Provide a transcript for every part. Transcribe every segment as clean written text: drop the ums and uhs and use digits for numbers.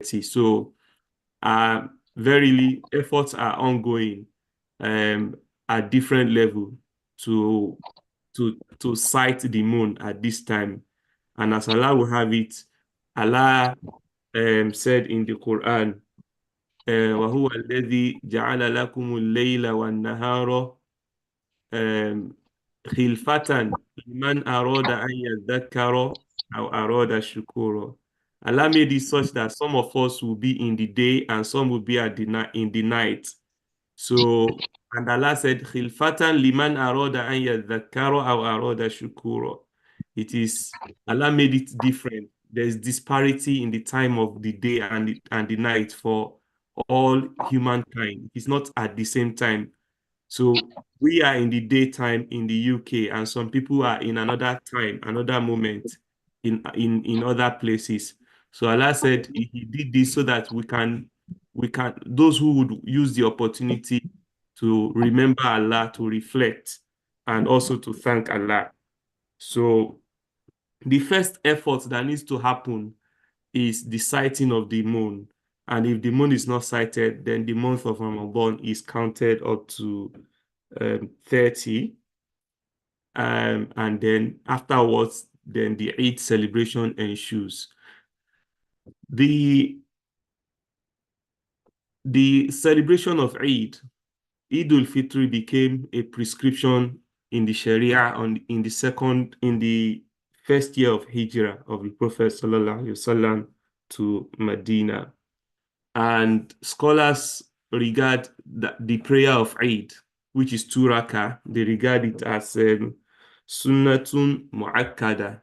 So, verily, efforts are ongoing at different level to to sight the moon at this time. And as Allah will have it, Allah said in the Quran, وَهُوَ الَّذِي جَعَلَ لَكُمُ اللَّيْلَ وَالنَّهَارَ خِلْفَةً لِمَنْ أَرَادَ أَنْ يَذَّكَّرَ أَوْ أَرَادَ شُكُورًا. Allah made it such that some of us will be in the day and some will be in the night. So, and Allah said, "Khilfatan liman aroda an yadhakkara aw aroda shukura." It is Allah made it different. There's disparity in the time of the day and the night for all humankind. It's not at the same time. So we are in the daytime in the UK, and some people are in another time, another moment in other places. So Allah said He did this so that we can those who would use the opportunity to remember Allah, to reflect, and also to thank Allah. So the first effort that needs to happen is the sighting of the moon. And if the moon is not sighted, then the month of Ramadan is counted up to 30. And then afterwards, then the Eid celebration ensues. The celebration of Eid al-Fitr became a prescription in the Sharia in the first year of Hijrah of the Prophet Sallallahu Alaihi Wasallam to Medina. And scholars regard the prayer of Eid, which is 2 rakah, they regard it as sunnatun mu'akkada,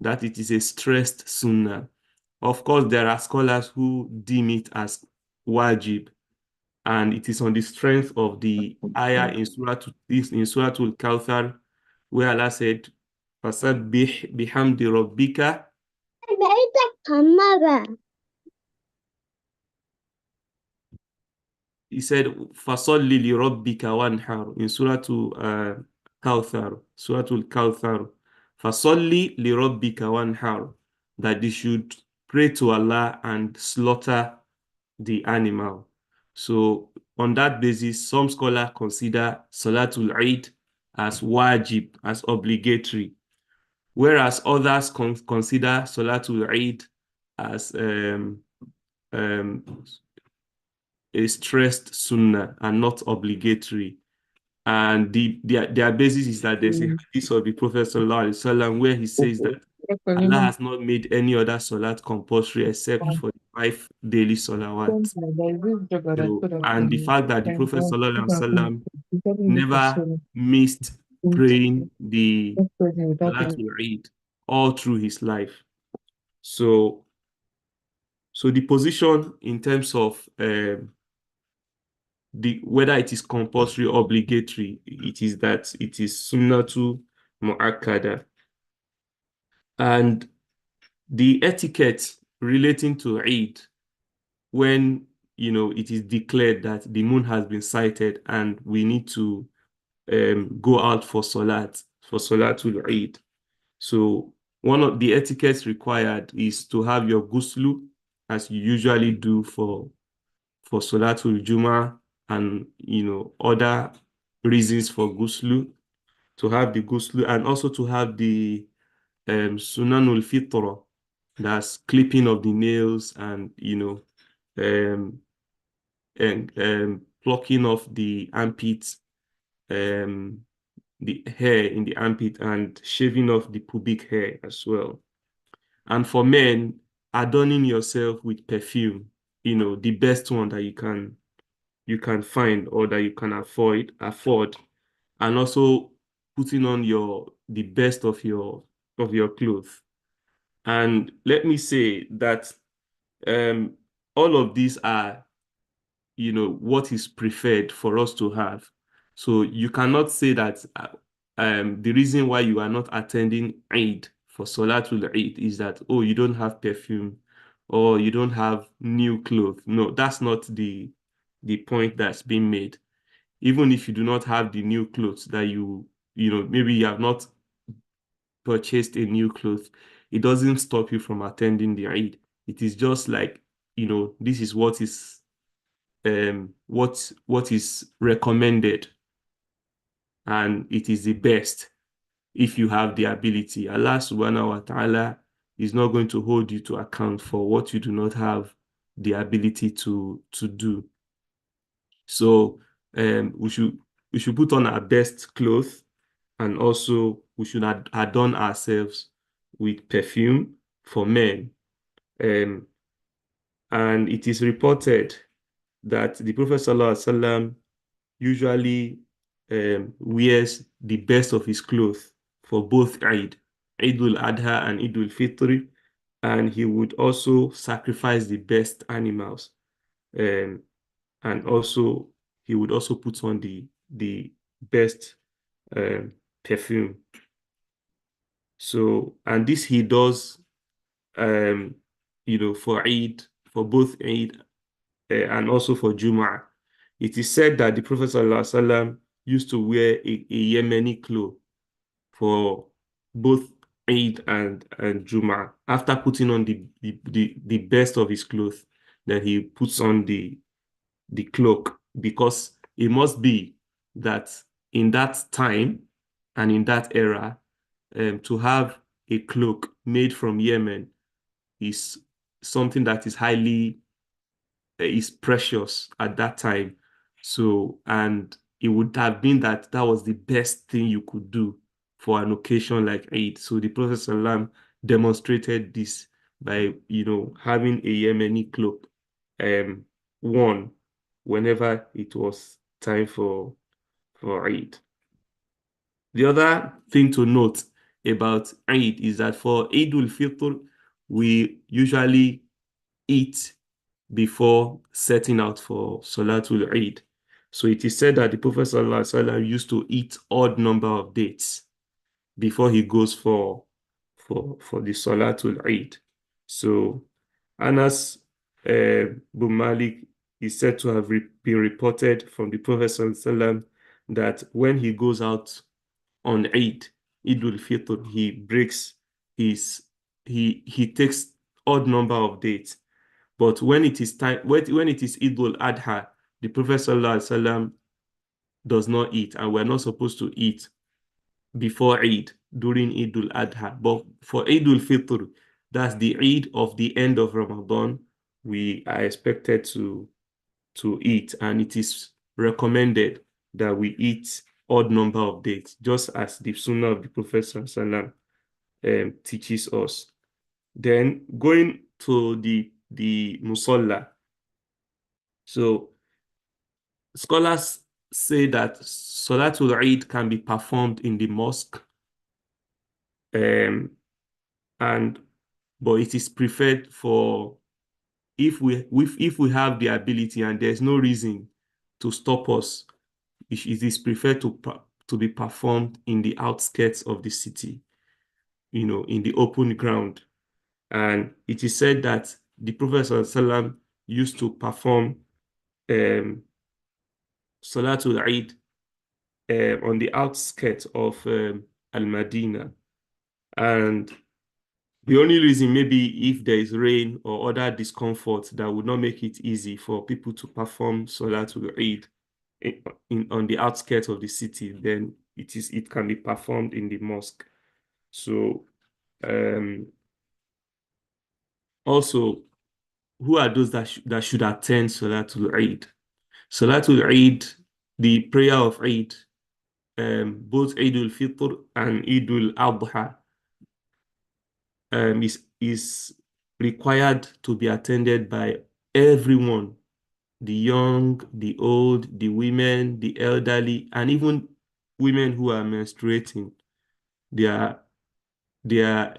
that it is a stressed sunnah. Of course, there are scholars who deem it as wajib, and it is on the strength of the ayah in Surah Al-Kawthar, where Allah said, "Fasabbih bihamdi rabbika." He said, "Fasalli li rabbika wanhar" in Surah Al-Kawthar. "Fasalli li rabbika wanhar," that they should pray to Allah and slaughter the animal. So on that basis, some scholars consider Salatul Eid as wajib, as obligatory, whereas others consider Salatul Eid as um, a stressed sunnah and not obligatory. And their basis is that there's a hadith of the Prophet Sallallahu Alaihi Wasallam where he says that Allah has not made any other salat compulsory except for the 5 daily salawat. So, and the fact that the Prophet Sallallahu Alaihi Wasallam never missed praying the Salatul Eid all through his life. So, the position in terms of whether it is compulsory or obligatory, it is that it is sunnatu mu'akkada. And the etiquette relating to Eid, when it is declared that the moon has been sighted and we need to go out for Salatul Eid. So one of the etiquettes required is to have your ghusl, as you usually do for Salatul Juma and other reasons for ghusl, to have the ghusl, and also to have the Sunanul Fitra, that's clipping of the nails and um, plucking off the armpits, the hair in the armpit, and shaving off the pubic hair as well. And for men, adorning yourself with perfume, the best one that you can find or that you can afford, and also putting on the best of your clothes. And let me say that um, all of these are, what is preferred for us to have. So you cannot say that the reason why you are not attending Eid for Salatul Eid is that, oh, you don't have perfume or you don't have new clothes. No, that's not the point that's being made. Even if you do not have the new clothes that maybe you have not purchased a new clothes, it doesn't stop you from attending the Eid. It is just like this is what is recommended, and it is the best if you have the ability. Allah subhanahu wa ta'ala is not going to hold you to account for what you do not have the ability to do. So we should put on our best clothes, and also we should adorn ourselves with perfume for men. Um, and it is reported that the Prophet ﷺ usually wears the best of his clothes for both Eid al-Adha and Eid al-Fitr, and he would also sacrifice the best animals, um, and also he would also put on the best um, perfume. So, and this he does, for Eid, for both Eid and also for Jum'ah. It is said that the Prophet ﷺ used to wear a Yemeni cloth for both Eid and Jum'ah. After putting on the best of his clothes, then he puts on the cloak, because it must be that in that time and in that era, to have a cloak made from Yemen is something that is precious at that time. So, and it would have been that was the best thing you could do for an occasion like Eid. So the Prophet ﷺ demonstrated this by, having a Yemeni cloak worn whenever it was time for Eid. The other thing to note about Eid is that for Eid al-Fitr, we usually eat before setting out for Salatul Eid. So it is said that the Prophet ﷺ used to eat odd number of dates before he goes for the Salatul Eid. So Anas bin Malik is said to have been reported from the Prophet ﷺ that when he goes out on Eid al-Fitr, he takes odd number of dates. But when it is Eid al-Adha, the Prophet ﷺ does not eat, and we're not supposed to eat before Eid during Eid al-Adha. But for Eid al-Fitr, that's the Eid of the end of Ramadan, we are expected to eat, and it is recommended that we eat odd number of dates, just as the Sunnah of the Prophet ﷺ teaches us. Then going to the Musalla. So scholars say that Salatul Eid can be performed in the mosque, um, and but it is preferred for if we have the ability and there's no reason to stop us, it is preferred to be performed in the outskirts of the city, in the open ground. And it is said that the Prophet ﷺ used to perform Salatul Eid on the outskirts of Al-Madinah. And the only reason, maybe if there is rain or other discomfort that would not make it easy for people to perform Salatul Eid on the outskirts of the city, then it can be performed in the mosque. So also, who are those that should attend Salatul Eid? Salatul Eid, the prayer of Eid, both Eid al-Fitr and Eid al-Adha, is required to be attended by everyone, the young, the old, the women, the elderly, and even women who are menstruating. They are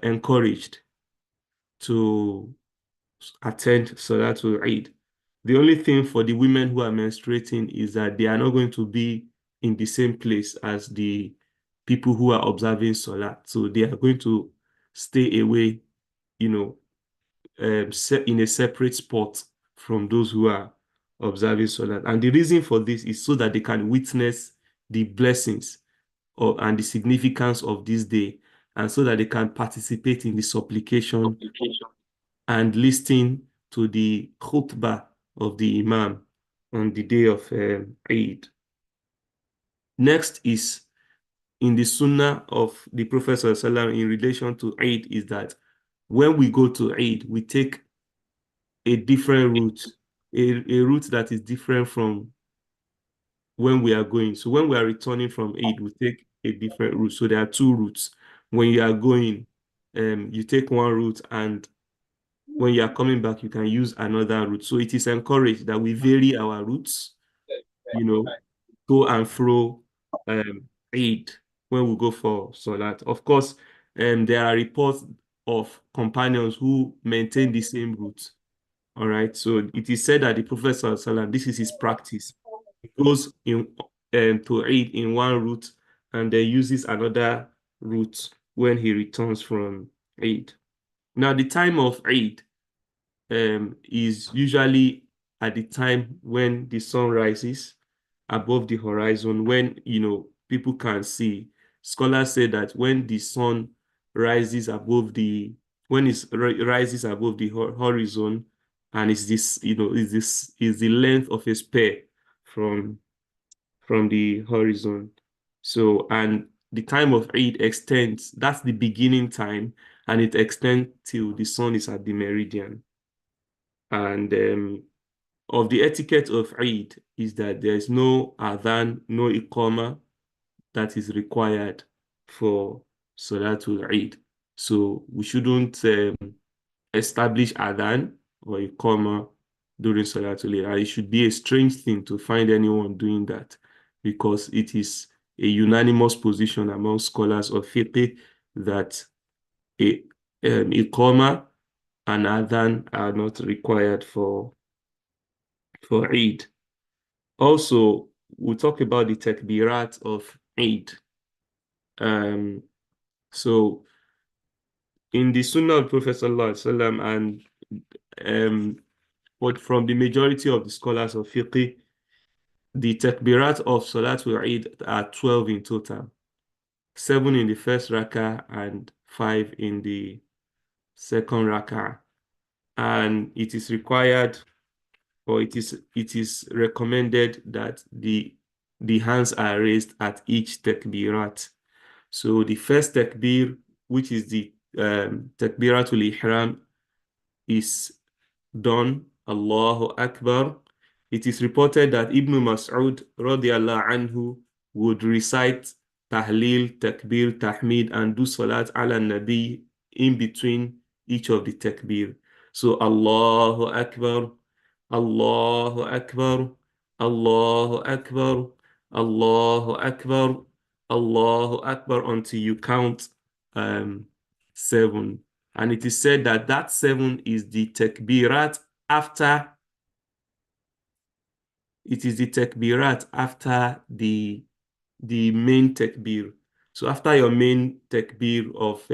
encouraged to attend Salatul Eid. The only thing for the women who are menstruating is that they are not going to be in the same place as the people who are observing Salat. So they are going to stay away, in a separate spot from those who are observing Salat. And the reason for this is so that they can witness the blessings and the significance of this day, and so that they can participate in the supplication and listen to the khutbah of the Imam on the day of Eid. Next is in the Sunnah of the Prophet ﷺ in relation to Eid is that when we go to Eid, we take a different route, a route that is different from when we are going. So when we are returning from Eid, we take a different route. So there are two routes. When you are going, you take one route, and when you are coming back, you can use another route. So it is encouraged that we vary our routes, go and fro Eid when we go for Salat. Of course, there are reports of companions who maintain the same route. All right. So it is said that the Prophet ﷺ, this is his practice. He goes in to Eid in one route and then uses another route when he returns from Eid. Now, the time of Eid is usually at the time when the sun rises above the horizon, when people can see. Scholars say that when the sun rises above the when it rises above the horizon, and is this is the length of a spear from the horizon. So, and the time of Eid extends, that's the beginning time, and it extends till the sun is at the meridian. And of the etiquette of Eid is that there's no adhan, no iqama that is required for Salatul Eid. So we shouldn't establish adhan or iqama during Salatul Eid. And it should be a strange thing to find anyone doing that, because it is a unanimous position among scholars of fiqh that a iqama and adhan are not required for Eid. Also, we'll talk about the takbirat of Eid. So in the Sunnah of Prophet Sallallahu Alaihi Wasallam, and but from the majority of the scholars of fiqh, the takbirat of Salatul Eid are 12 in total. 7 in the first rakah and 5 in the second rakah. And it is required, or it is recommended that the hands are raised at each takbirat. So the first takbir, which is the takbiratul ihram, is done, Allahu Akbar. It is reported that Ibn Mas'ud radiallahu anhu would recite Tahleel, Takbir, Tahmid, and do Salat ala Nabi in between each of the Takbir. So Allahu Akbar, Allahu Akbar, Allahu Akbar, Allahu Akbar, Allahu Akbar, until you count 7. And it is said that that 7 is the takbirat after the main takbir. So after your main takbir of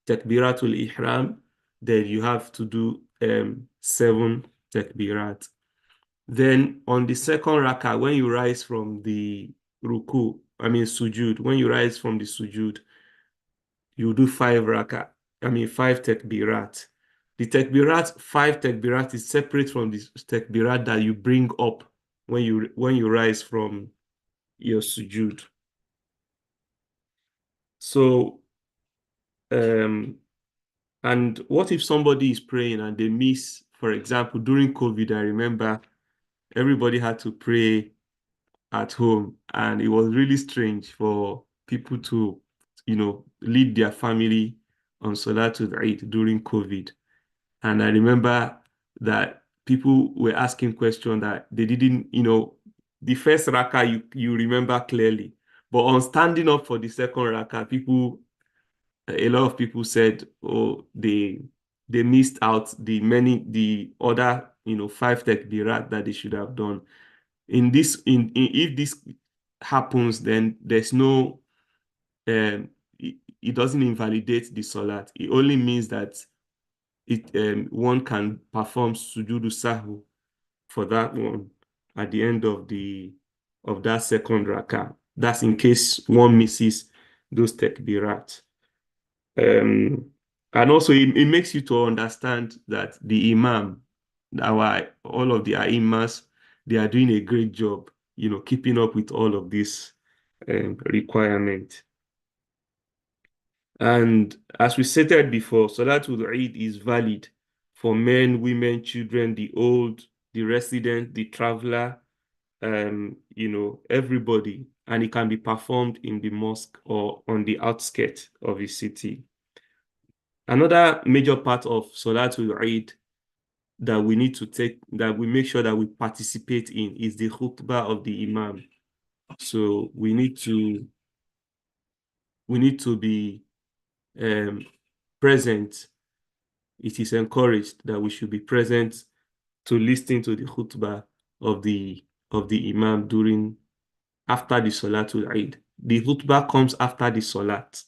takbiratul ihram, then you have to do 7 takbirat. Then on the second rakah, when you rise from the sujud, when you rise from the sujud, you do 5 rakah. 5 takbirat. The takbirat, 5 takbirat is separate from the takbirat that you bring up when you rise from your sujud. So, and what if somebody is praying and they miss, for example, during COVID, I remember everybody had to pray at home, and it was really strange for people to, lead their family on Salatul Eid during COVID. And I remember that people were asking questions that they didn't, the first raka you remember clearly, but on standing up for the second raka, a lot of people said, oh, they missed out the other, 5 takbirat that they should have done. If this happens, then there's no, it doesn't invalidate the salat. It only means that one can perform sujudu sahwu for that one at the end of that second rakah. That's in case one misses those takbirat. And also it makes you to understand that the imam all of the Aimas, they are doing a great job, keeping up with all of this requirement. And as we stated before, Salatul Eid is valid for men, women, children, the old, the resident, the traveler, everybody. And it can be performed in the mosque or on the outskirts of the city. Another major part of Salatul Eid that we need to take, that we make sure that we participate in, is the khutbah of the Imam. So we need to be present. It is encouraged that we should be present to listen to the khutbah of the Imam after the Salatul Eid. The khutbah comes after the Salat.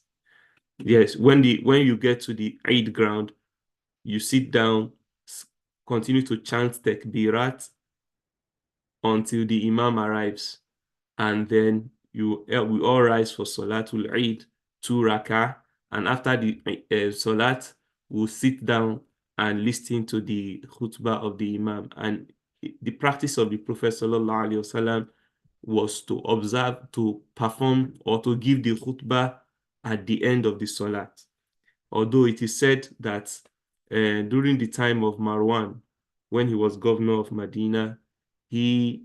Yes, when you get to the Eid ground, you sit down, continue to chant Takbirat until the Imam arrives, and then we all rise for Salatul Eid, 2 rakah, and after the Salat, we'll sit down and listen to the khutbah of the Imam. And the practice of the Prophet Sallallahu Alaihi Wasallam was to observe, to perform, or to give the khutbah at the end of the Salat. Although it is said that during the time of Marwan, when he was governor of Medina, he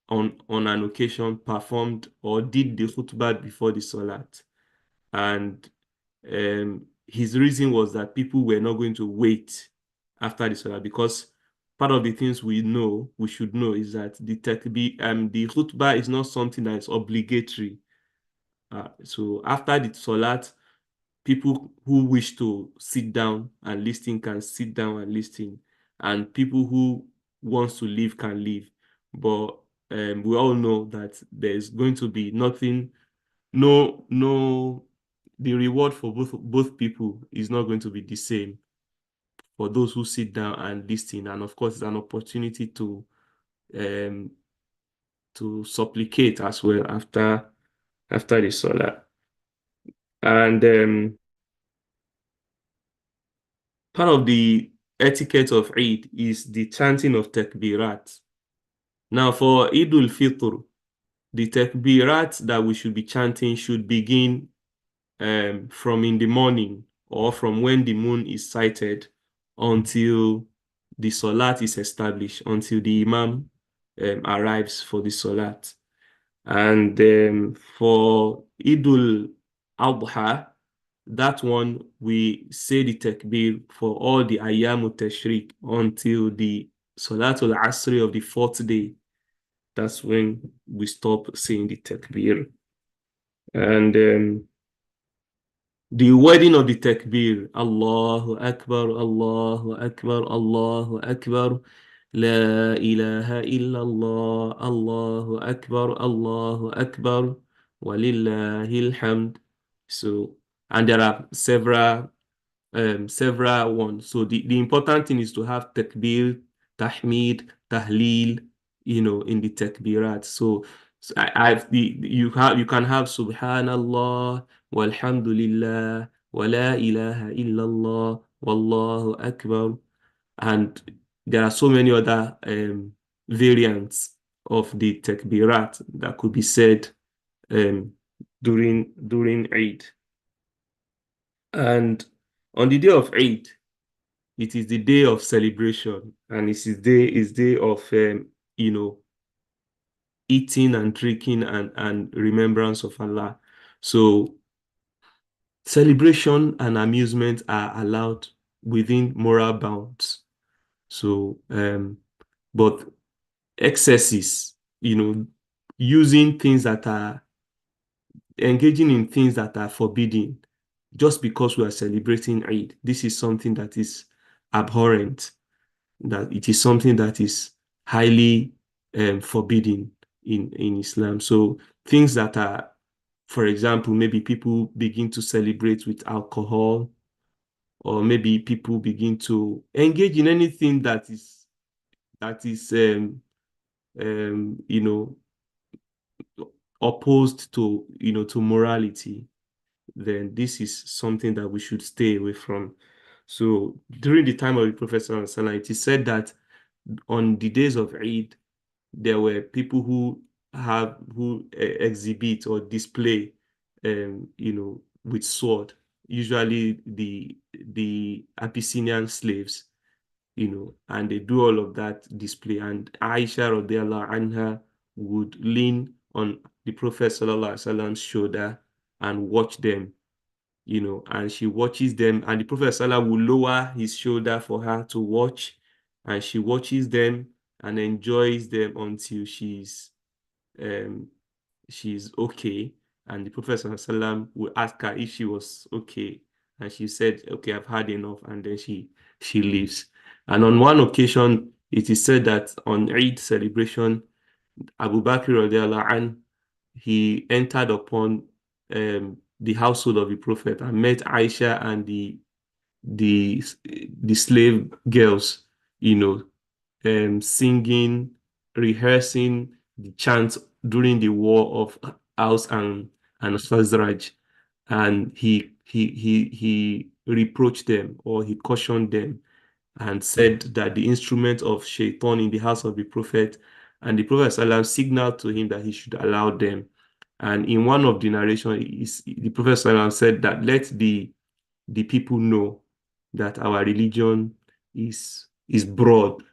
on an occasion performed or did the khutbah before the salat, and his reason was that people were not going to wait after the salat, because part of the things we should know is that the khutbah is not something that is obligatory. So after the salat, people who wish to sit down and listen can sit down and listen, and people who wants to leave can leave. But we all know that there's going to be nothing, no, the reward for both people is not going to be the same for those who sit down and listen. And of course, it's an opportunity um, to supplicate as well after the salah. And part of the etiquette of Eid is the chanting of takbirat. Now, for Eid al-Fitr, the takbirat that we should be chanting should begin from in the morning, or from when the moon is sighted, until the salat is established, until the Imam arrives for the salat. And for Eid al-Adha, that one, we say the takbir for all the Ayyamu Tashriq until the Salatul Asri of the fourth day. That's when we stop saying the takbir. And the wording of the takbir, Allahu Akbar, Allahu Akbar, Allahu Akbar, La ilaha illallah, Allahu Akbar, Allahu Akbar, Walillahil hamd. So, and there are several ones. So the important thing is to have takbir, tahmid, tahleel, in the takbirat. So you can have subhanallah, walhamdulillah, wa la ilaha illallah, wallahu akbar, and there are so many other variants of the takbirat that could be said during Eid. And on the day of Eid, it is the day of celebration, and it is day of eating and drinking and remembrance of Allah. So celebration and amusement are allowed within moral bounds. So but excesses, using things that are engaging in things that are forbidden just because we are celebrating Eid, this is something that is abhorrent, that it is something that is highly forbidden in Islam. So things that are, for example, maybe people begin to celebrate with alcohol, or maybe people begin to engage in anything that is opposed to morality, then this is something that we should stay away from. So during the time of the Prophet ﷺ, it is said that on the days of Eid, there were people who exhibit or display, with sword. Usually the Abyssinian slaves, and they do all of that display. And Aisha radiallahu anha would lean on the Prophet sallallahu alaihi wasallam's shoulder and watch them, and she watches them, and the Prophet sallallahu will lower his shoulder for her to watch, and she watches them and enjoys them until um she's okay. And the Prophet sallallahu will ask her if she was okay, and she said, "Okay, I've had enough," and then she leaves. And on one occasion, it is said that on Eid celebration, Abu Bakr radiallahu anh, he entered upon the household of the Prophet and met Aisha and the the slave girls, you know, singing, rehearsing the chants during the war of Aus and Khazraj, and he reproached them, or he cautioned them, and said that the instrument of shaitan in the house of the Prophet, and the Prophet ﷺ signaled to him that he should allow them. And in one of the narrations, the Prophet ﷺ said that let the people know that our religion is broad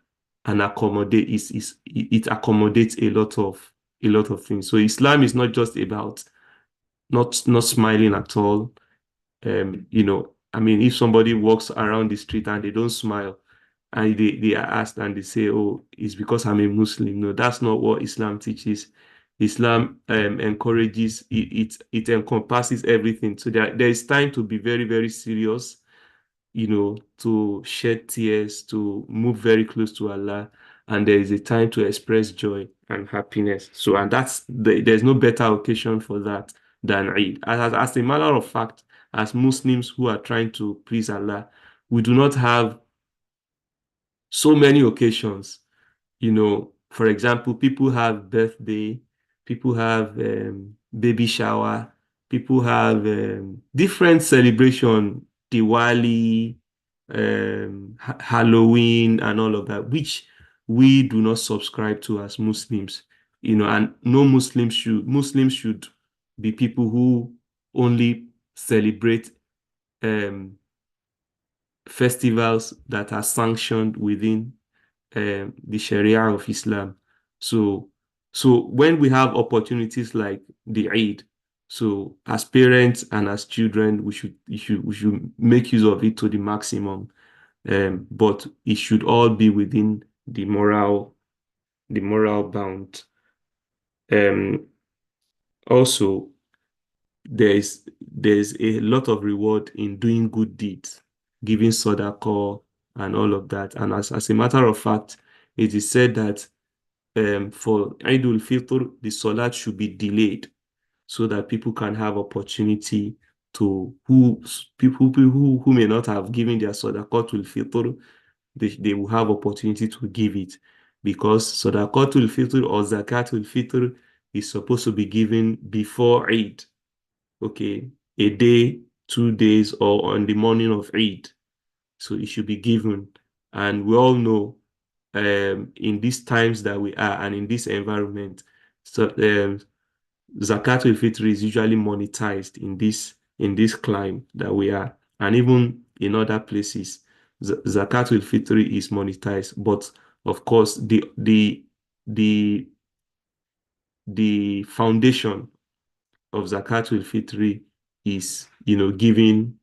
and it accommodates a lot of things. So Islam is not just about not smiling at all. I mean, if somebody walks around the street and they don't smile, and they are asked and they say, "Oh, it's because I'm a Muslim." No, that's not what Islam teaches. Islam encourages it encompasses everything. So there is time to be very, very serious, to shed tears, to move very close to Allah, and there is a time to express joy and happiness. So, and there's no better occasion for that than Eid. As a matter of fact, as Muslims who are trying to please Allah, we do not have so many occasions. For example, people have birthday, people have baby shower, people have different celebration, Diwali, Halloween, and all of that, which we do not subscribe to as Muslims. And no Muslims should be people who only celebrate um, festivals that are sanctioned within the Sharia of Islam. So, so when we have opportunities like the Eid, so as parents and as children, we should make use of it to the maximum. But it should all be within the moral bound. Um, Also, there's a lot of reward in doing good deeds, giving sadaqah and all of that. And as a matter of fact, it is said that for Eid al-Fitr, the salat should be delayed so that people can have opportunity to people who may not have given their sadaqah al-Fitr, they will have opportunity to give it, because sadaqah al-Fitr or zakat al-Fitr is supposed to be given before Eid, okay, a day, 2 days, or on the morning of Eid. So it should be given. And we all know, in these times that we are and in this environment, so Zakat al-Fitr is usually monetized in this climb that we are, and even in other places, Zakat al-Fitr is monetized. But of course, the the foundation of Zakat al-Fitr is, giving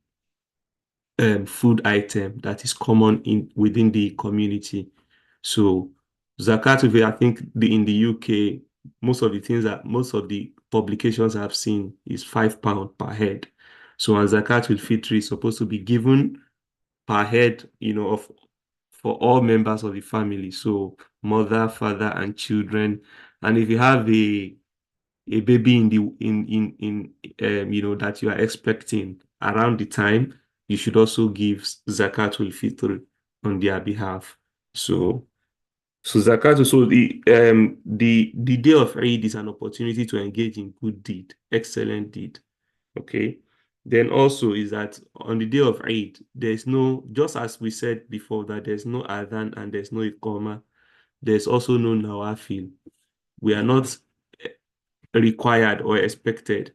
food item that is common within the community. So Zakat al-Fitr, I think in the UK, most of the publications I've seen is £5 per head. So and Zakat al-Fitr is supposed to be given per head, for all members of the family. So mother, father, and children. And if you have a baby that you are expecting around the time, you should also give zakatul fitr on their behalf. So so the day of Eid is an opportunity to engage in good deed, excellent deed. Okay. Then also is that on the day of Eid, there's no, just as we said before, that there's no adhan and there's no iqama. there's also no nawafil. We are not required or expected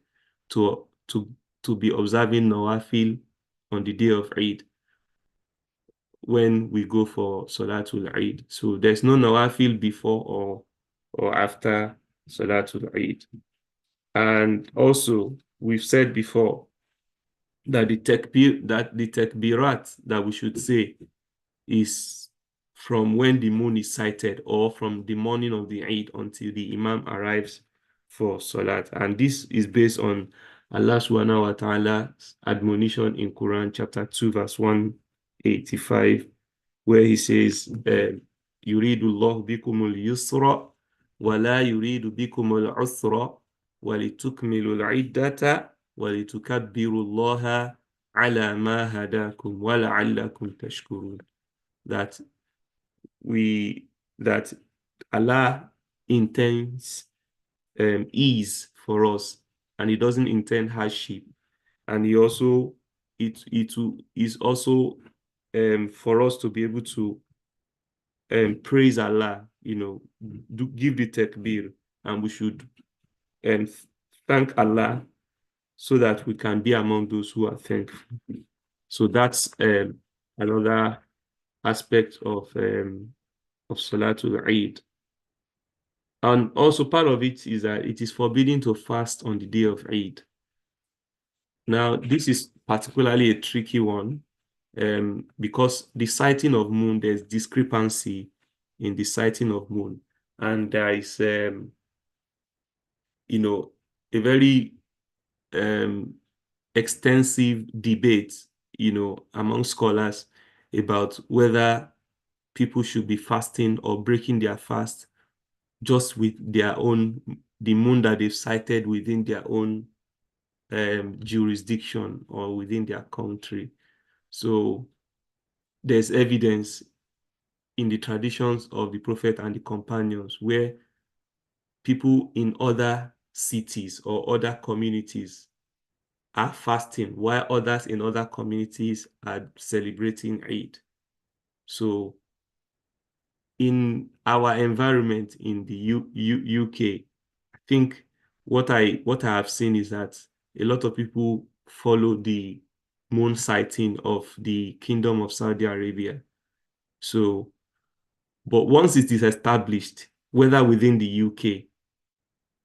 to be observing nawafil on the day of Eid when we go for Salatul Eid. So there's no nawafil before or after Salatul Eid. And also, we've said before that the takbirat that we should say is from when the moon is sighted or from the morning of the Eid until the Imam arrives for Salat. And this is based on Allah subhanahu wa ta'ala's admonition in Quran chapter 2 verse 185, where he says, يريد الله بكم اليسر ولا يريد بكم العسر ولتكملوا العدة ولتكبروا الله على ما هداكم ولعلكم تشكرون. That that Allah intends ease for us, and He doesn't intend hardship. And He also is also for us to be able to praise Allah, give the takbir, and we should thank Allah so that we can be among those who are thankful. So that's another aspect of Salatul Eid. And also part of it is that it is forbidden to fast on the day of Eid. Now, this is particularly a tricky one because the sighting of moon, there's discrepancy in the sighting of moon. And there is, a very extensive debate, among scholars about whether people should be fasting or breaking their fast just with the moon that they've sighted within their own jurisdiction or within their country. So there's evidence in the traditions of the Prophet and the companions where people in other cities or other communities are fasting while others in other communities are celebrating Eid. So in our environment in the UK, I think what I have seen is that a lot of people follow the moon sighting of the Kingdom of Saudi Arabia. So, but once it is established, whether within the UK,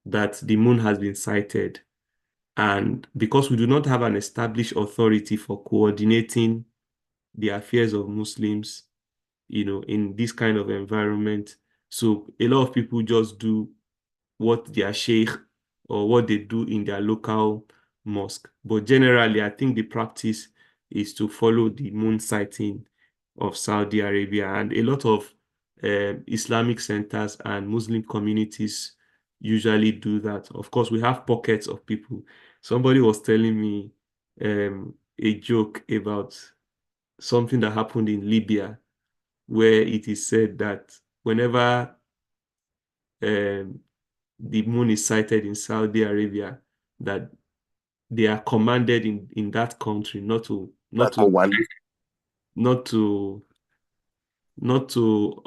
that the moon has been sighted, and because we do not have an established authority for coordinating the affairs of Muslims, in this kind of environment. So a lot of people just do what their sheikh or what they do in their local mosque. But generally, I think the practice is to follow the moon sighting of Saudi Arabia. And a lot of Islamic centers and Muslim communities usually do that. Of course, we have pockets of people. Somebody was telling me a joke about something that happened in Libya, where it is said that whenever the moon is sighted in Saudi Arabia, that they are commanded in that country not to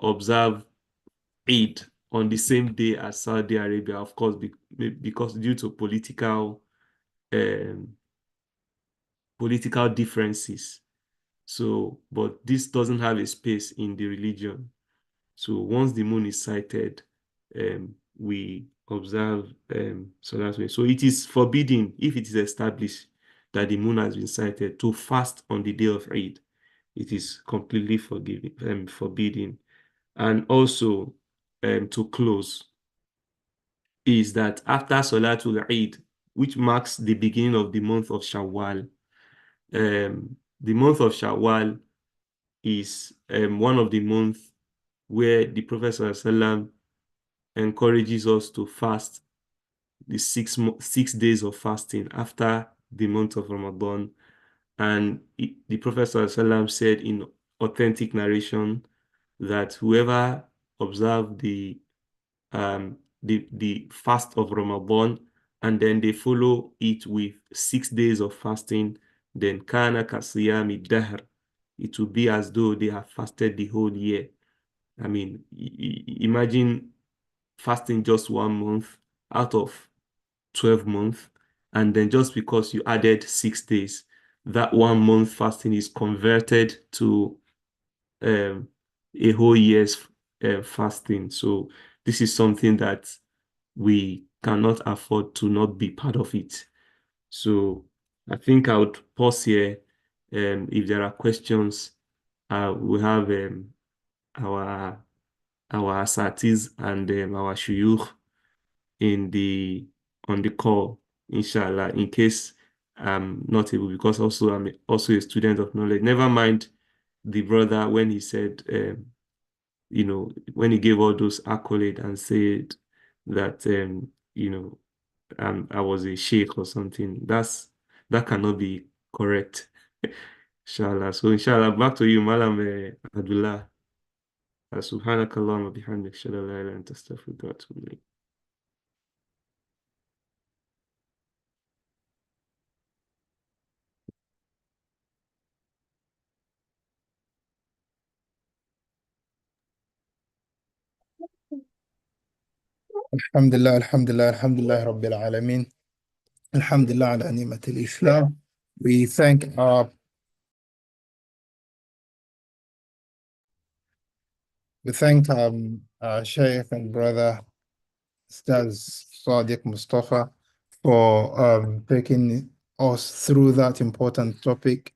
observe Eid on the same day as Saudi Arabia, of course, because due to um, political differences. So, but this doesn't have a space in the religion. So once the moon is sighted, we observe solar way. So it is forbidden, if it is established that the moon has been sighted, to fast on the day of Eid. It is completely forbidden. And also to close is that after Salatul Eid, which marks the beginning of the month of Shawwal, the month of Shawwal is one of the months where the Prophet ﷺ encourages us to fast the 6 days of fasting after the month of Ramadan. And the Prophet ﷺ said in authentic narration that whoever observed the fast of Ramadan and then they follow it with 6 days of fasting, then kana kasiyami dahr, it will be as though they have fasted the whole year. I mean, imagine fasting just 1 month out of 12 months, and then just because you added 6 days, that 1 month fasting is converted to um, a whole year's fasting. So this is something that we cannot afford to not be part of it. So I think I would pause here. If there are questions, we have our our asatis and our shuyukh in the on the call, inshallah, in case I'm not able, because also I'm also a student of knowledge. Never mind the brother when he said, when he gave all those accolades and said that, I was a sheikh or something. That cannot be correct. Inshallah. So inshallah, back to you, Malam Abdullah. سبحانك اللهم وبحمدك اشهد ان لا اله الا انت استغفرك واتوب اليك. الحمد لله الحمد لله الحمد لله رب العالمين الحمد لله على نعمة الإسلام. We thank our Shaykh and brother Ustaz Sadiq Mustafa for taking us through that important topic,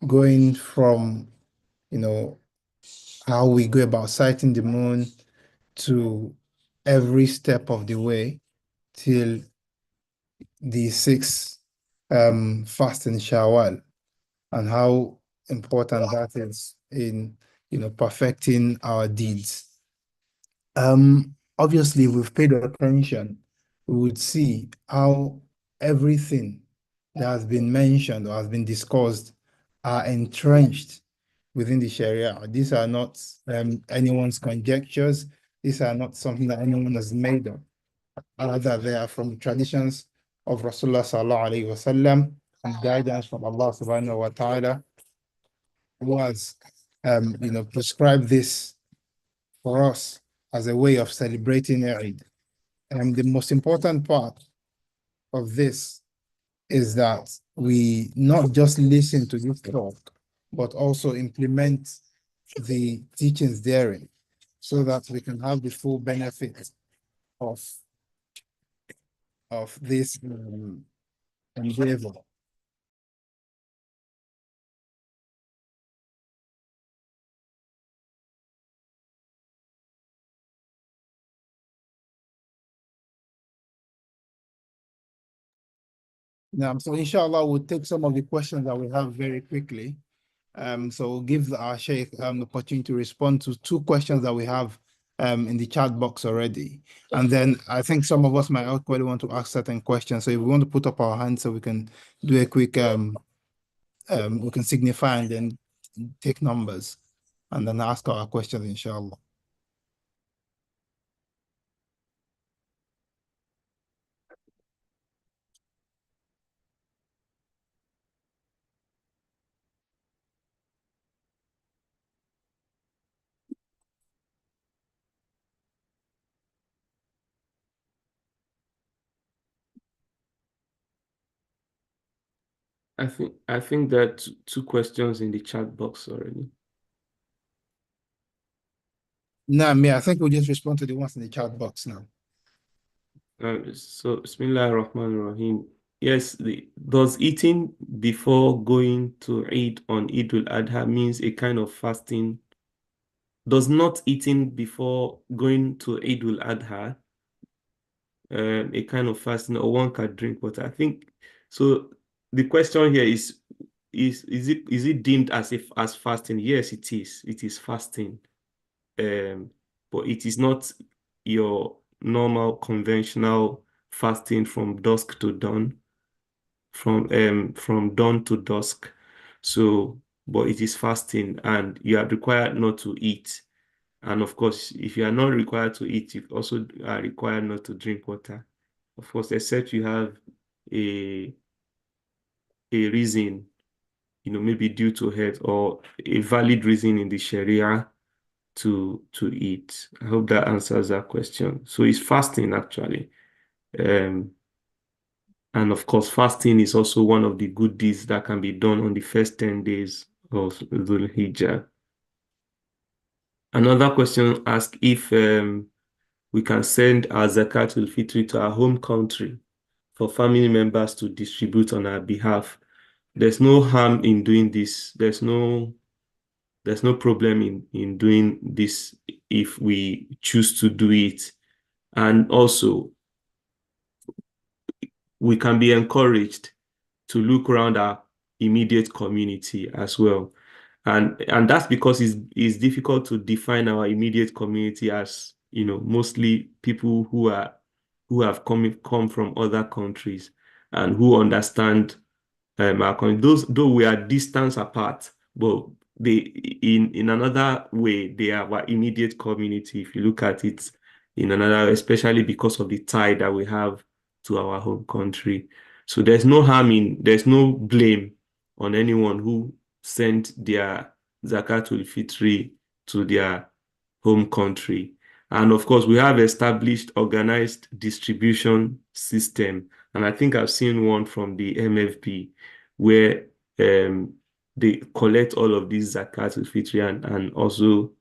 going from you know how we go about sighting the moon to every step of the way till the sixth fast in Shawwal, and how important that is in perfecting our deeds. Obviously, if we've paid attention, we would see how everything that has been mentioned or has been discussed are entrenched within the Sharia. These are not anyone's conjectures. These are not something that anyone has made up. Rather, they are from traditions of Rasulullah sallallahu alaihi wasallam and guidance from Allah subhanahu wa ta'ala, who has prescribed this for us as a way of celebrating Eid. And the most important part of this is that we not just listen to this talk, but also implement the teachings therein, so that we can have the full benefit of this endeavor. Now, so inshallah, we'll take some of the questions that we have very quickly. So we'll give our Sheikh the opportunity to respond to two questions that we have in the chat box already. And then I think some of us might actually want to ask certain questions. So if we want to put up our hands so we can do a quick, we can signify and then take numbers and then ask our questions, inshallah. I think that two questions in the chat box already. No, me, I think we'll just respond to the ones in the chat box now. So Bismillah ar-Rahman ar-Rahim. Yes, does eating before going to Eid on Eid al-Adha means a kind of fasting? Does not eating before going to Eid al-Adha a kind of fasting, or one can drink water? I think so. The question here is it deemed as if as fasting? Yes, it is. It is fasting. But it is not your normal conventional fasting from dusk to dawn, from dawn to dusk. So, but it is fasting, and you are required not to eat. And of course, if you are not required to eat, you also are required not to drink water. Of course, except you have a a reason, maybe due to health or a valid reason in the Sharia to eat. I hope that answers that question. So it's fasting actually. Um, and of course, fasting is also one of the good deeds that can be done on the first 10 days of Dhul Hijjah. Another question asks if we can send our Zakatul Fitri to our home country for family members to distribute on our behalf. There's no harm in doing this. There's no problem in doing this if we choose to do it. And also, we can be encouraged to look around our immediate community as well. And that's because it's difficult to define our immediate community as, mostly people who have come from other countries and who understand our country. Those though we are distance apart, but they in another way they are our immediate community. If you look at it in another, especially because of the tie that we have to our home country. So there's no blame on anyone who sent their Zakatul Fitri to their home country. And of course, we have established organized distribution system. And I think I've seen one from the MFB where they collect all of these Zakatul Fitri and also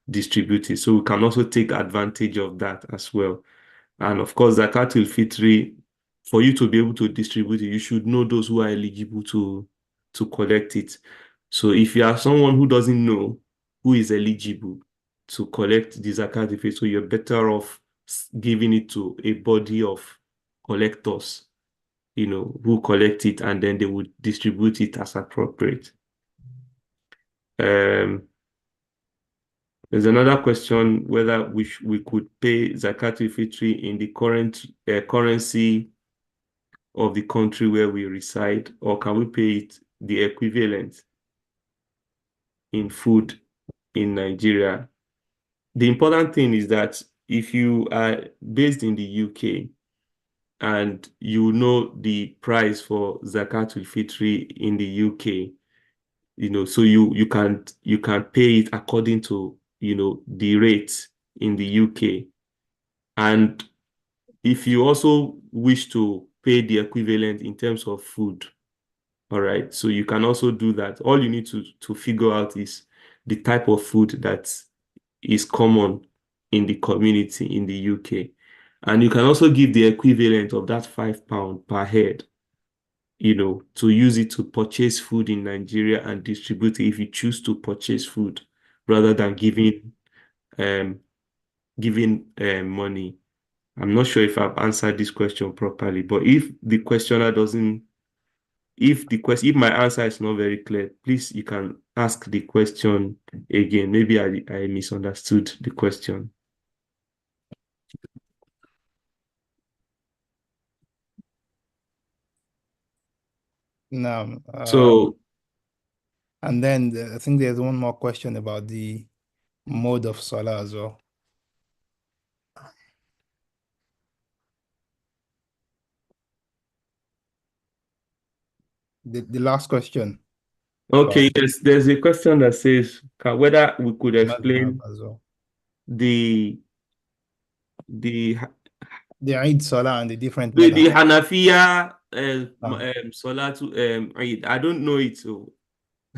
distribute it. So we can also take advantage of that as well. And of course, Zakatul Fitri, for you to be able to distribute it, you should know those who are eligible to collect it. So if you are someone who doesn't know who is eligible to collect the Zakatul Fitri, so you're better off giving it to a body of collectors, who collect it and then they would distribute it as appropriate. Um, There's another question whether we could pay Zakatul Fitri in the current currency of the country where we reside, or can we pay it the equivalent in food in Nigeria? The important thing is that if you are based in the UK and you know the price for Zakatul Fitri in the UK, so you can pay it according to the rates in the UK. And if you also wish to pay the equivalent in terms of food, all right, so you can also do that. All you need to figure out is the type of food that is common in the community in the UK. And you can also give the equivalent of that £5 per head, to use it to purchase food in Nigeria and distribute it if you choose to purchase food rather than um money. I'm not sure if I've answered this question properly, but if my answer is not very clear, please you can ask the question again. Maybe I misunderstood the question. No, So and then I think there's one more question about the mode of Salah as well. The last question okay, about yes, there's a question that says whether we could madhab explain as well. the the The Eid Salah and the different the madhab. Hanafiya Um, Salatu Eid. I don't know it, so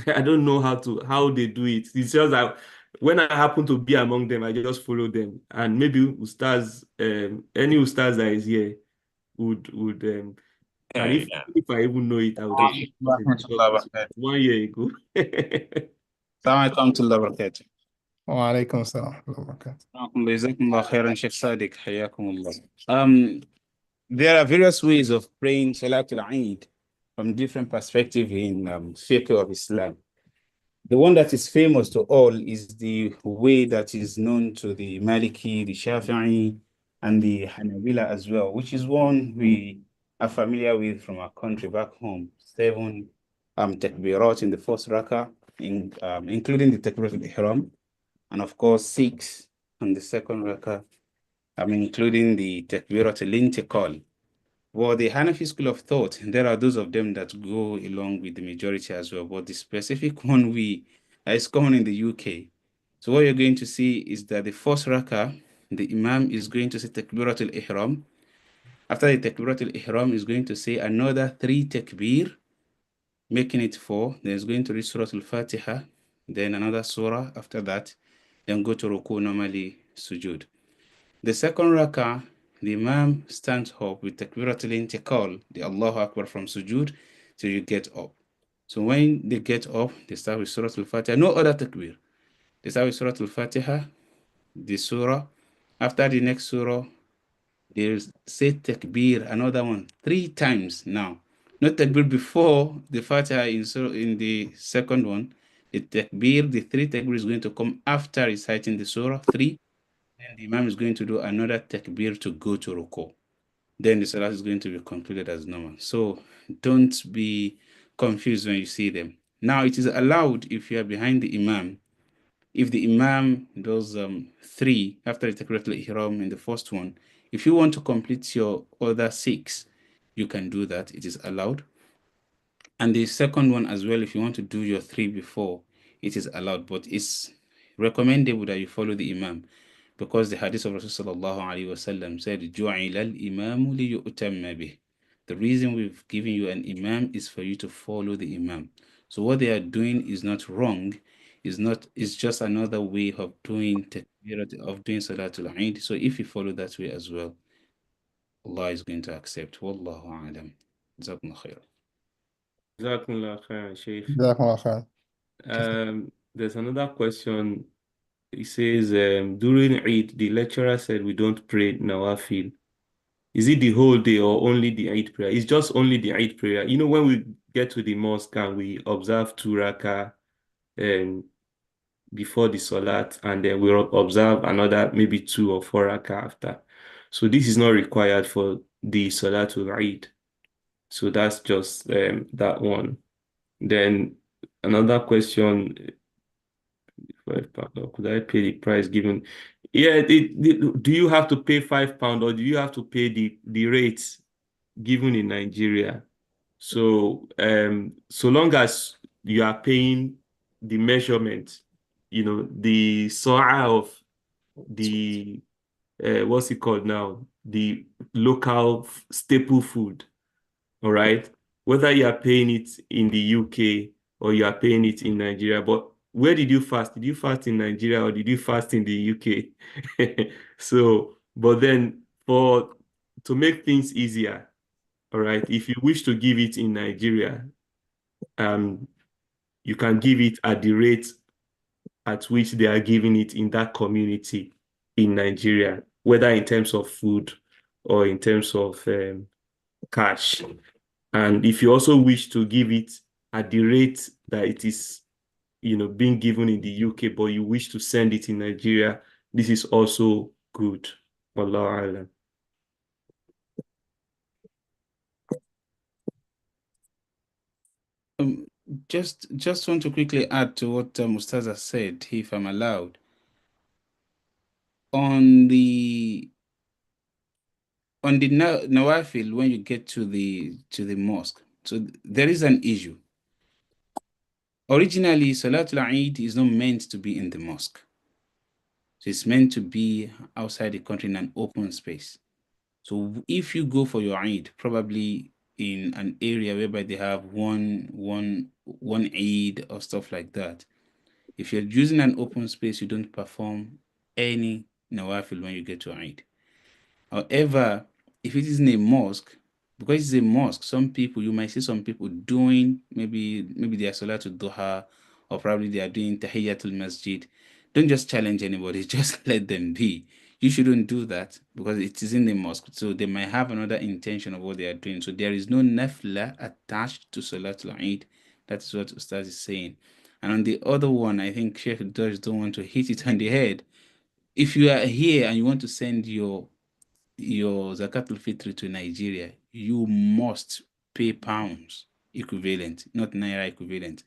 I don't know how they do it. It's just that when I happen to be among them, I just follow them. And maybe Ustaz, any Ustaz that is here would and Okay. if I even know it, I would have Assalamu forgotten alaikum because warahmatullahi this was wabarakatuh. 1 year ago. Assalamu alaikum warahmatullahi wabarakatuh. wa alaikum salam wa barakatuh. Jazakumullah khairan, Sheikh Sadiq. Hayakumullah. There are various ways of praying Salatul Eid from different perspectives in fiqh of Islam. The one that is famous to all is the way that is known to the Maliki, the Shafi'i, and the Hanabila as well, which is one we are familiar with from our country back home. 7 takbirat in the first rakah, including the takbirat al-ihram, and of course 6 on the second rakah, including the takbirat al-intiqal. For the Hanafi school of thought, there are those of them that go along with the majority as well. But the specific one is common in the UK So what you're going to see is that the first rakah, the Imam is going to say Takbiratul Ihram. After the Takbiratul Ihram, is going to say another 3 takbir, making it 4. Then it's going to read Surah Al-Fatiha, then another surah after that, then go to Ruku, normally Sujud. The second rakah, the Imam stands up with Takbiratul Intiqal, the Allahu Akbar from Sujud, till you get up. So when they get up, they start with Surah Al-Fatiha, no other takbir. They start with Surah Al-Fatiha, the surah. After the next surah, they say takbir, another one, 3 times now. Not takbir before the Fatiha in the second one. The takbir, the 3 takbir is going to come after reciting the surah, 3. Then the Imam is going to do another takbir to go to ruku. Then the salah is going to be concluded as normal. So don't be confused when you see them. Now it is allowed if you are behind the Imam. If the Imam does 3 after the Takbiratul Ihram in the first one, if you want to complete your other 6, you can do that. It is allowed. And the second one as well, if you want to do your 3 before, it is allowed. But it's recommendable that you follow the Imam, because the hadith of Rasulullah sallallahu alaihi wasallam said, "Ju'ila al-imamu liyu'tamma bih." The reason we've given you an Imam is for you to follow the Imam. So what they are doing is not wrong. It's just another way of doing Salatul Eid. So if you follow that way as well, Allah is going to accept. Wallahu a'lam. Jazakumullah khair. Jazakumullah khairan, Sheikh. Jazakallah khair. There's another question. It says, during Eid, the lecturer said we don't pray Nawafil. Is it the whole day or only the Eid prayer? It's just only the Eid prayer. You know, when we get to the mosque and we observe 2 rakah before the Salat, and then we observe another maybe 2 or 4 rakah after. So this is not required for the Salatul Eid. So that's just that one. Then another question, £5, could I pay the price given? Yeah, do you have to pay £5 or do you have to pay the rates given in Nigeria? So so long as you are paying the measurement, you know, the sa'a of the what's it called now? The local staple food. All right. Whether you are paying it in the UK or you are paying it in Nigeria, but where did you fast? Did you fast in Nigeria or did you fast in the UK? So, but then to make things easier, all right, if you wish to give it in Nigeria, you can give it at the rate at which they are giving it in that community in Nigeria, whether in terms of food or in terms of cash. And if you also wish to give it at the rate that it is, you know, being given in the UK, but you wish to send it in Nigeria, this is also good. Wallahu alam. Just want to quickly add to what Mustaza said, if I'm allowed. On the Nawafil, when you get to the mosque, so there is an issue. Originally, Salatul Eid is not meant to be in the mosque. So it's meant to be outside the country in an open space. So if you go for your Eid, probably in an area whereby they have one Eid or stuff like that, if you're using an open space, you don't perform any Nawafil when you get to Eid. However, if it is in a mosque, because it's a mosque, you might see some people doing maybe they are Salatul Duha, or probably they are doing Tahiyyatul Masjid. Don't just challenge anybody, just let them be. You shouldn't do that because it is in the mosque. So they might have another intention of what they are doing. So there is no nafla attached to Salatul Eid. That is what Ustaz is saying. And on the other one, I think Sheikh Dosh don't want to hit it on the head. If you are here and you want to send your Zakatul Fitri to Nigeria, you must pay pounds equivalent, not naira equivalent.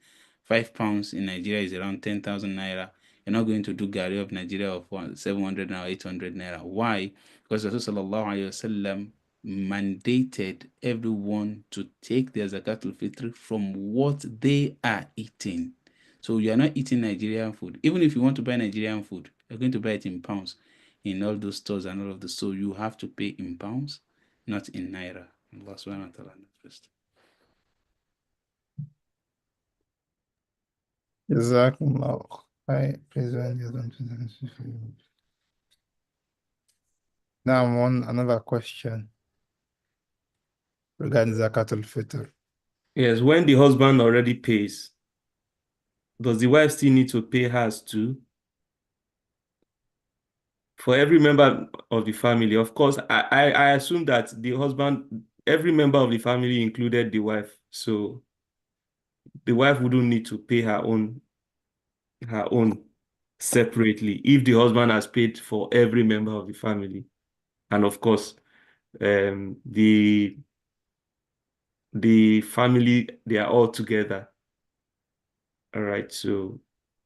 £5 in Nigeria is around 10,000 naira. You're not going to do Gari of Nigeria of 700 naira, 800 naira. Why? Because Rasulullah mandated everyone to take their Zakatul Fitri from what they are eating. So you're not eating Nigerian food. Even if you want to buy Nigerian food, you're going to buy it in pounds in all those stores and all of those. So you have to pay in pounds, not in naira. Allah subhanahu wa ta'ala first. Jazakumullah. Now, another question regarding Zakat al-Fitr. Yes, when the husband already pays, does the wife still need to pay hers too? For every member of the family, of course, I assume that the husband, every member of the family included the wife. So the wife wouldn't need to pay her own separately if the husband has paid for every member of the family. And of course, the family, they are all together. All right, so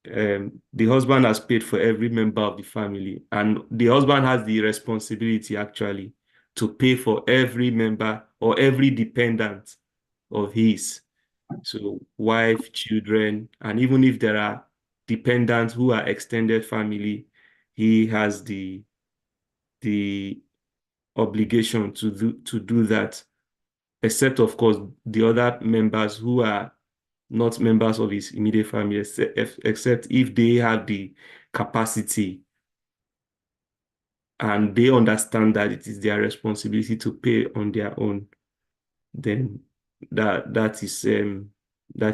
the husband has paid for every member of the family, and the husband has the responsibility actually to pay for every member or every dependent of his. So wife, children, and even if there are dependents who are extended family, he has the obligation to do that, except of course the other members who are not members of his immediate family, except if they have the capacity and they understand that it is their responsibility to pay on their own, then that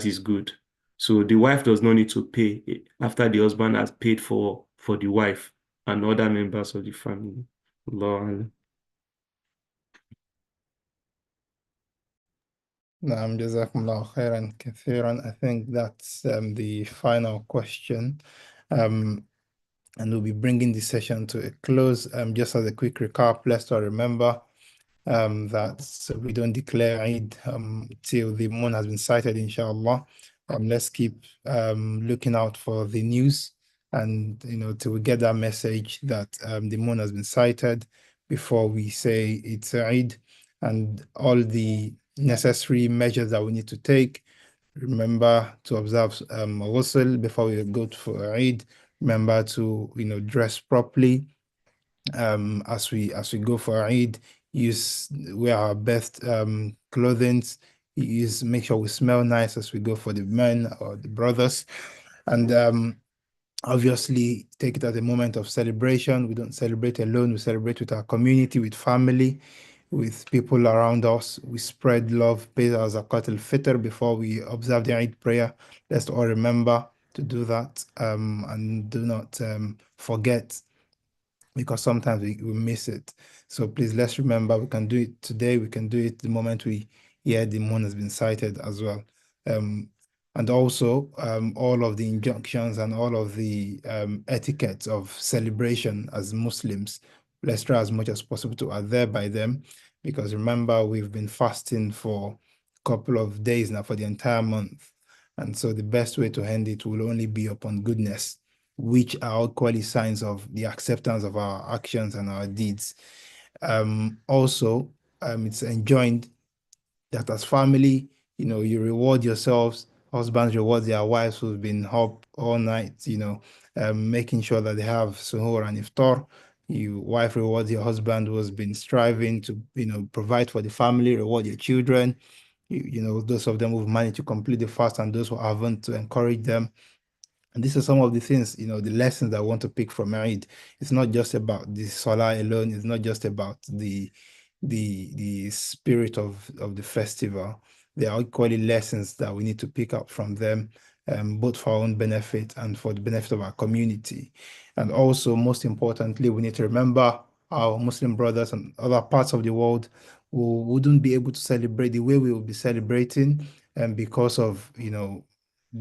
is good. So the wife does not need to pay after the husband has paid for the wife and other members of the family. Allah. Naam, Jazakumullah khairan kathiran. I think that's the final question. And we'll be bringing the session to a close. Just as a quick recap, let's all remember that we don't declare Eid till the moon has been sighted, inshallah. Let's keep looking out for the news and, till we get that message that the moon has been sighted before we say it's Eid, and all the necessary measures that we need to take. Remember to observe ghusl before we go for Eid. Remember to dress properly as we go for Eid. Wear our best clothing. Make sure we smell nice as we go for the men or the brothers, and obviously take it as a moment of celebration. We don't celebrate alone. We celebrate with our community, with family, with people around us. We spread love, pay our Zakat al-Fitr before we observe the Eid prayer. Let's all remember to do that, and do not forget, because sometimes we miss it. So please, let's remember, we can do it today. We can do it the moment we hear the moon has been sighted as well. And also, all of the injunctions and all of the etiquettes of celebration as Muslims, let's try as much as possible to adhere by them, because remember, we've been fasting for a couple of days now, for the entire month. And so the best way to end it will only be upon goodness, which are equally signs of the acceptance of our actions and our deeds. Also, it's enjoined that as family, you reward yourselves. Husbands reward their wives who've been up all night, making sure that they have suhoor and iftar. Wife rewards your husband who has been striving to, provide for the family, reward your children. Those of them who've managed to complete the fast and those who haven't, to encourage them. And these are some of the things, the lessons that I want to pick from Eid. It's not just about the Salah alone. It's not just about the spirit of the festival. There are equally lessons that we need to pick up from them, both for our own benefit and for the benefit of our community. And also, most importantly, we need to remember our Muslim brothers and other parts of the world who wouldn't be able to celebrate the way we will be celebrating, because of,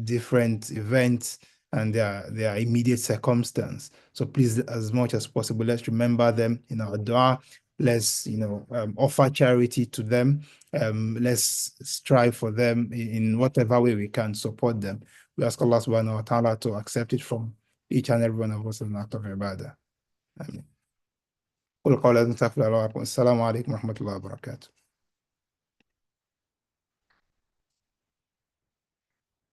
different events and their immediate circumstance. So please, as much as possible, let's remember them in our dua. Let's, offer charity to them. Let's strive for them in whatever way we can support them. We ask Allah subhanahu wa ta'ala to accept it from each and every one of us in act of ibadah. Amen. قل قولا استغفر الله. السلام عليكم ورحمة الله وبركاته.